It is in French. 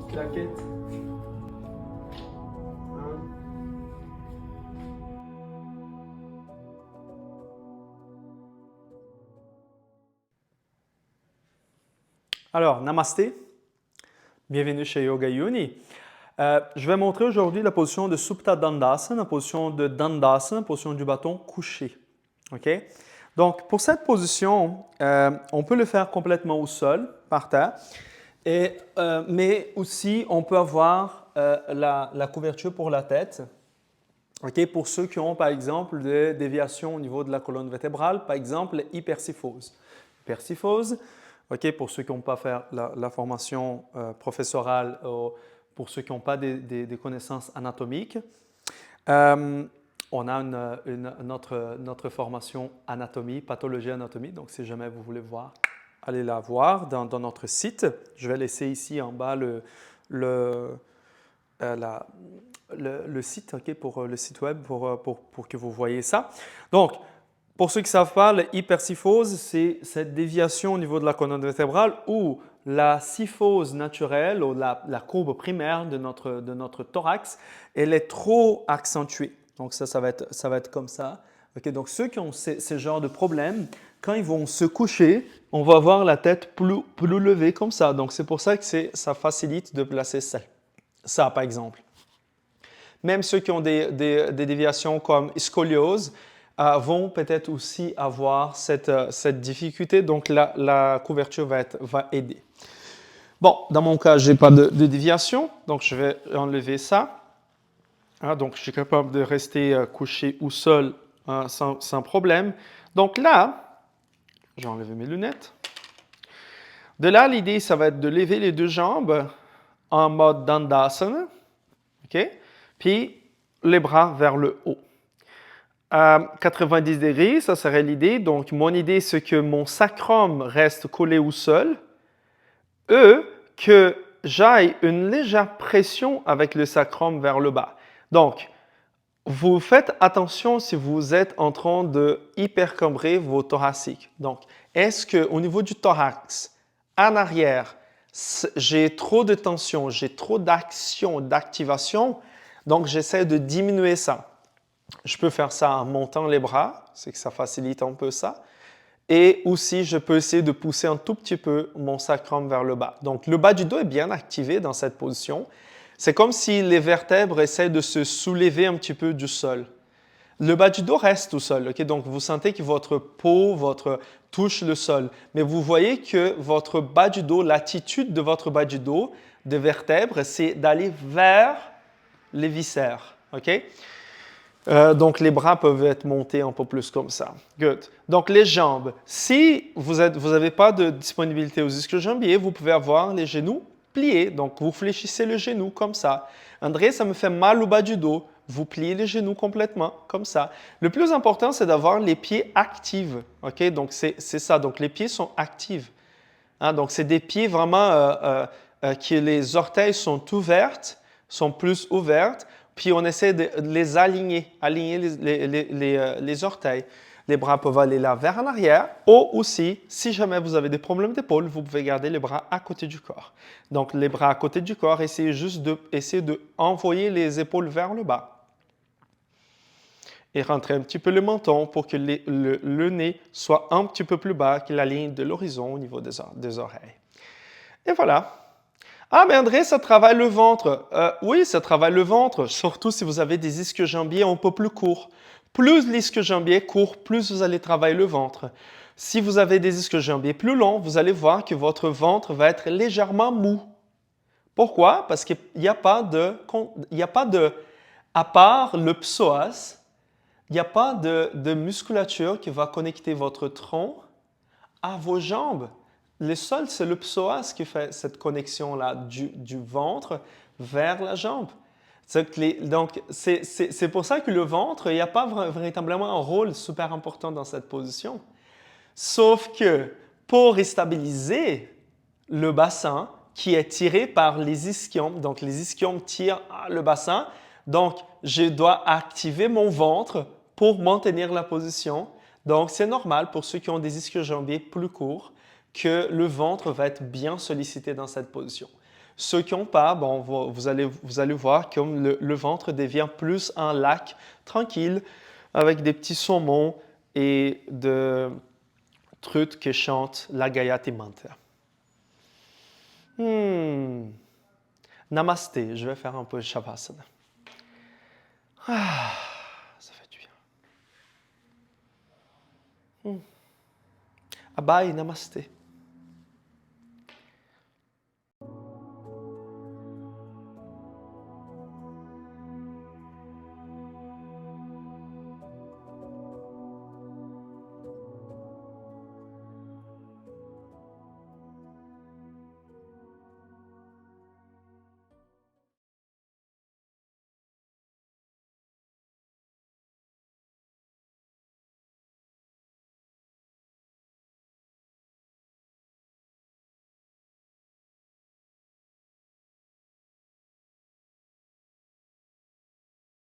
Claquette. Alors, namasté. Bienvenue chez Yoga Uni. Je vais montrer aujourd'hui la position de Supta Dandasana, la position de Dandasana, la position du bâton couché. OK? Donc, pour cette position, on peut le faire complètement au sol, par terre, mais aussi on peut avoir la couverture pour la tête. OK? Pour ceux qui ont, par exemple, des déviations au niveau de la colonne vertébrale, par exemple, hypercyphose. Hypercyphose, OK, pour ceux qui n'ont pas fait la formation professorale, pour ceux qui n'ont pas des connaissances anatomiques. On a notre formation anatomie, pathologie anatomie. Donc, si jamais vous voulez voir, allez la voir dans notre site. Je vais laisser ici en bas le site, OK, pour le site web pour que vous voyez ça. Donc, pour ceux qui ne savent pas, l'hypercyphose, c'est cette déviation au niveau de la colonne vertébrale où la cyphose naturelle ou la courbe primaire de notre thorax, elle est trop accentuée. Donc ça va être comme ça. Okay, donc ceux qui ont ce genre de problème, quand ils vont se coucher, on va avoir la tête plus levée comme ça. Donc c'est pour ça que ça facilite de placer ça par exemple. Même ceux qui ont des déviations comme scoliose vont peut-être aussi avoir cette difficulté. Donc, la couverture va aider. Bon, dans mon cas, je n'ai pas de déviation. Donc, je vais enlever ça. Donc, je suis capable de rester couché au sol sans problème. Donc là, je vais enlever mes lunettes. De là, l'idée, ça va être de lever les deux jambes en mode Dandasana. OK? Puis, les bras vers le haut. À 90 degrés, ça serait l'idée. Donc, mon idée, c'est que mon sacrum reste collé au sol. Que j'aille une légère pression avec le sacrum vers le bas. Donc, vous faites attention si vous êtes en train de hypercambrer vos thoraciques. Donc, est-ce qu'au niveau du thorax, en arrière, j'ai trop de tension, j'ai trop d'action, d'activation, donc j'essaie de diminuer ça. Je peux faire ça en montant les bras, c'est que ça facilite un peu ça. Et aussi, je peux essayer de pousser un tout petit peu mon sacrum vers le bas. Donc, le bas du dos est bien activé dans cette position. C'est comme si les vertèbres essaient de se soulever un petit peu du sol. Le bas du dos reste au sol. Okay? Donc, vous sentez que votre peau touche le sol. Mais vous voyez que votre bas du dos, l'attitude de votre bas du dos, de vertèbres, c'est d'aller vers les viscères. OK? Donc, les bras peuvent être montés un peu plus comme ça. Good. Donc, les jambes. Si vous n'avez pas de disponibilité aux ischio-jambiers, vous pouvez avoir les genoux pliés. Donc, vous fléchissez le genou comme ça. André, ça me fait mal au bas du dos. Vous pliez les genoux complètement comme ça. Le plus important, c'est d'avoir les pieds actifs. OK? Donc, c'est ça. Donc, les pieds sont actifs. Donc, c'est des pieds vraiment que les orteils sont ouvertes, sont plus ouvertes. Puis on essaie de les aligner les orteils. Les bras peuvent aller là vers l'arrière. Ou aussi, si jamais vous avez des problèmes d'épaule, vous pouvez garder les bras à côté du corps. Donc les bras à côté du corps, essayez juste d'envoyer les épaules vers le bas. Et rentrer un petit peu le menton pour que le nez soit un petit peu plus bas que la ligne de l'horizon au niveau des oreilles. Et voilà. Ah, mais André, ça travaille le ventre. Oui, ça travaille le ventre, surtout si vous avez des ischio-jambiers un peu plus courts. Plus l'ischio-jambier court, plus vous allez travailler le ventre. Si vous avez des ischio-jambiers plus longs, vous allez voir que votre ventre va être légèrement mou. Pourquoi? Parce qu'il n'y a pas de, à part le psoas, il n'y a pas de musculature qui va connecter votre tronc à vos jambes. Le seul, c'est le psoas qui fait cette connexion-là du ventre vers la jambe. Donc, c'est pour ça que le ventre, il n'y a pas véritablement un rôle super important dans cette position. Sauf que pour stabiliser le bassin qui est tiré par les ischiums, donc les ischiums tirent le bassin, donc je dois activer mon ventre pour maintenir la position. Donc, c'est normal pour ceux qui ont des ischio-jambiers plus courts que le ventre va être bien sollicité dans cette position. Ceux qui n'ont pas, bon, vous allez voir comme le ventre devient plus un lac tranquille avec des petits saumons et de trucs qui chantent la Gayatri Mantra. Namasté, je vais faire un peu de Shavasana. Ah, ça fait du bien. Abai, namasté.